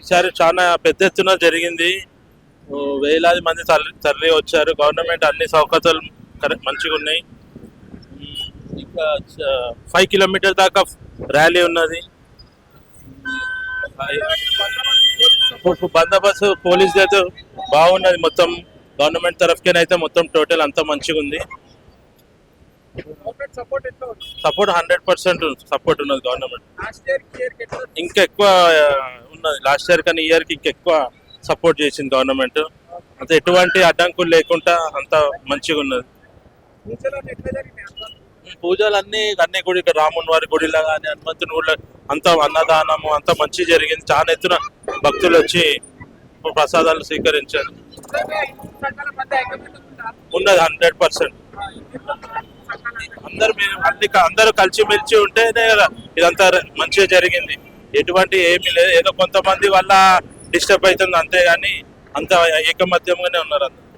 ఈసారి చాలా పెద్ద ఎత్తున జరిగింది. వేలాది మంది తరలి వచ్చారు. గవర్నమెంట్ అన్ని సౌకర్యాలు మంచిగా ఉన్నాయి. ఇంకా 5 కిలోమీటర్ దాకా ర్యాలీ ఉన్నది. బందోబస్తు పోలీస్ అయితే బాగున్నది. మొత్తం గవర్నమెంట్ తరఫుకైతే మొత్తం టోటల్ అంతా మంచిగా ఉంది. సపోర్ట్ 100% సపోర్ట్ ఉన్నది గవర్నమెంట్. ఇంకా ఎక్కువ ఉన్నది. లాస్ట్ ఇయర్ కానీ ఇయర్ కి ఇంకెక్కువ సపోర్ట్ చేసింది గవర్నమెంట్. అంత ఎటువంటి అడ్డంకులు లేకుండా అంత మంచిగా ఉన్నది. పూజలు అన్ని గుడి, ఇక్కడ రాముని వారి గుడిలో కానీ హనుమంతుని గుడిలో అంత అన్నదానము అంత మంచి జరిగింది. చాలా ఎత్తున భక్తులు వచ్చి ప్రసాదాలు స్వీకరించారు. ఉన్నది 100%. అందరూ కలిసిమెలిసి ఉంటేనే కదా ఇదంతా మంచిగా జరిగింది. ఎటువంటి ఏమీ లేదు, ఏదో కొంతమంది వల్ల డిస్టర్బ్ అవుతుంది అంతేగాని అంత ఏకమత్యంగానే ఉన్నారు అందరు.